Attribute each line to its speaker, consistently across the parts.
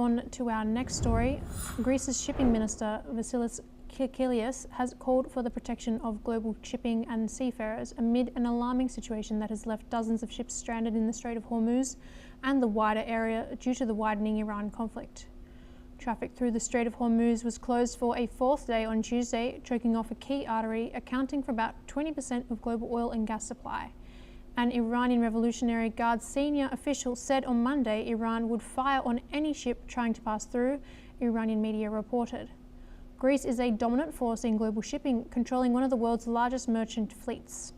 Speaker 1: on to our next story. Greece's shipping minister, Vassilis Kikilias, has called for the protection of global shipping and seafarers amid an alarming situation that has left dozens of ships stranded in the Strait of Hormuz and the wider area due to the widening Iran conflict. Traffic through the Strait of Hormuz was closed for a fourth day on Tuesday, choking off a key artery accounting for about 20% of global oil and gas supply. An Iranian Revolutionary Guard senior official said on Monday Iran would fire on any ship trying to pass through, Iranian media reported. Greece is a dominant force in global shipping, controlling one of the world's largest merchant fleets.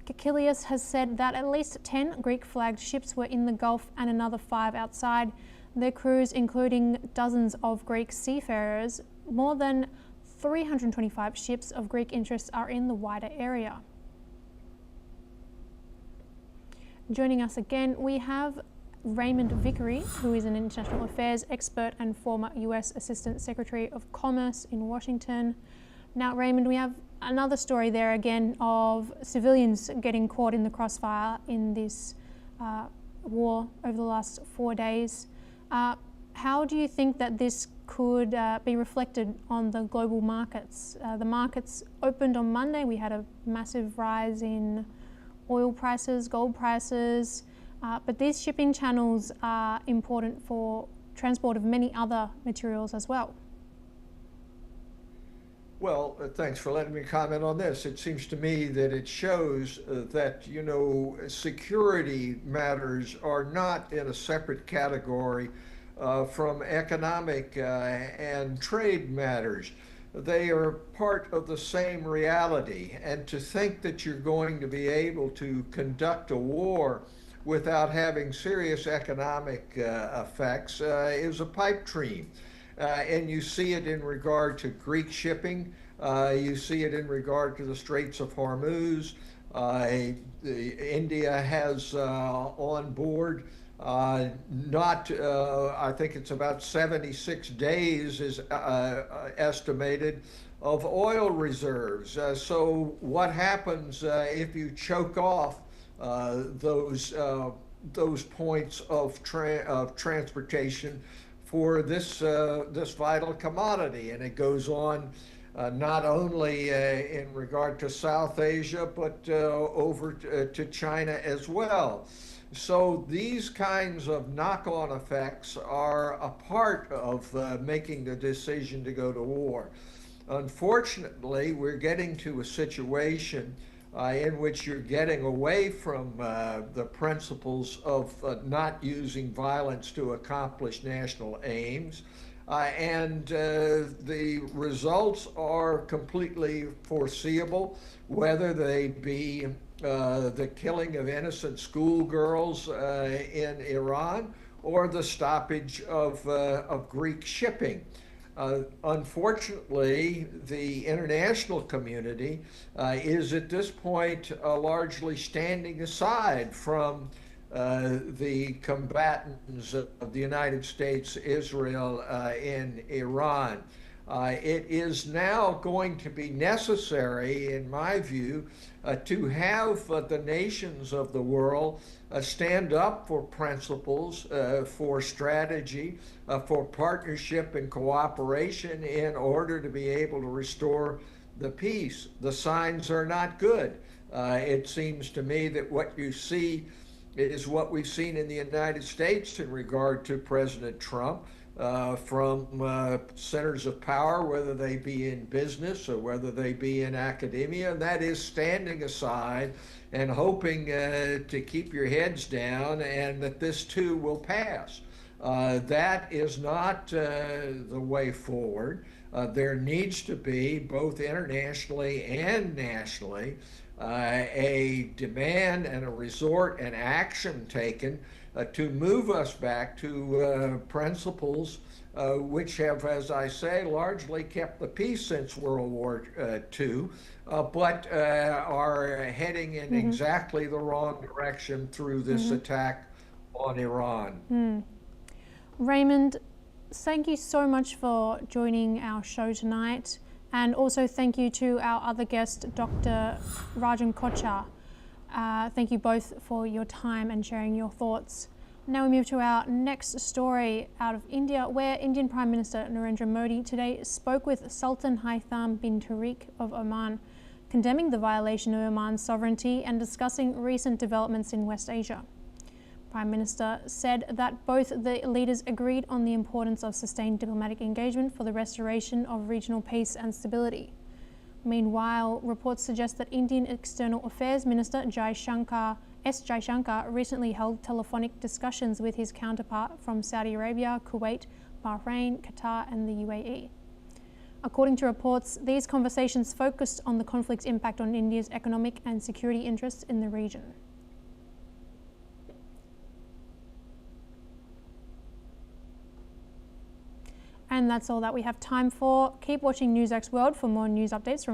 Speaker 1: Kikilias has said that at least 10 Greek-flagged ships were in the Gulf and another 5 outside. Their crews, including dozens of Greek seafarers, more than 325 ships of Greek interests are in the wider area. Joining us again, we have Raymond Vickery, who is an international affairs expert and former US Assistant Secretary of Commerce in Washington. Now, Raymond, we have another story there again of civilians getting caught in the crossfire in this war over the last 4 days. How do you think that this could be reflected on the global markets? The markets opened on Monday. We had a massive rise in oil prices, gold prices, but these shipping channels are important for transport of many other materials as well.
Speaker 2: Well, thanks for letting me comment on this. It seems to me that it shows that, security matters are not in a separate category from economic and trade matters. They are part of the same reality. And to think that you're going to be able to conduct a war without having serious economic effects is a pipe dream. And you see it in regard to Greek shipping. You see it in regard to the Straits of Hormuz. India has on board I think it's about 76 days is estimated of oil reserves. So what happens if you choke off those points of transportation for this vital commodity? And it goes on not only in regard to South Asia, but over to China as well. So these kinds of knock-on effects are a part of making the decision to go to war. Unfortunately, we're getting to a situation in which you're getting away from the principles of not using violence to accomplish national aims. And the results are completely foreseeable, whether they be the killing of innocent schoolgirls in Iran or the stoppage of Greek shipping. Unfortunately, the international community is at this point largely standing aside from the combatants of the United States, Israel, and Iran. It is now going to be necessary, in my view, to have the nations of the world stand up for principles, for strategy, for partnership and cooperation in order to be able to restore the peace. The signs are not good. It seems to me that what you see is what we've seen in the United States in regard to President Trump. From centers of power, whether they be in business or whether they be in academia, and that is standing aside and hoping to keep your heads down and that this too will pass. That is not the way forward. There needs to be, both internationally and nationally, a demand and a resort and action taken to move us back to principles which have, as I say, largely kept the peace since World War II, but are heading in exactly the wrong direction through this attack on Iran.
Speaker 1: Raymond, thank you so much for joining our show tonight. And also thank you to our other guest, Dr. Rajan Kochhar. Thank you both for your time and sharing your thoughts. Now we move to our next story out of India, where Indian Prime Minister Narendra Modi today spoke with Sultan Haitham bin Tariq of Oman, condemning the violation of Oman's sovereignty and discussing recent developments in West Asia. Prime Minister said that both the leaders agreed on the importance of sustained diplomatic engagement for the restoration of regional peace and stability. Meanwhile, reports suggest that Indian External Affairs Minister S. Jaishankar recently held telephonic discussions with his counterpart from Saudi Arabia, Kuwait, Bahrain, Qatar and the UAE. According to reports, these conversations focused on the conflict's impact on India's economic and security interests in the region. And that's all that we have time for. Keep watching NewsX World for more news updates from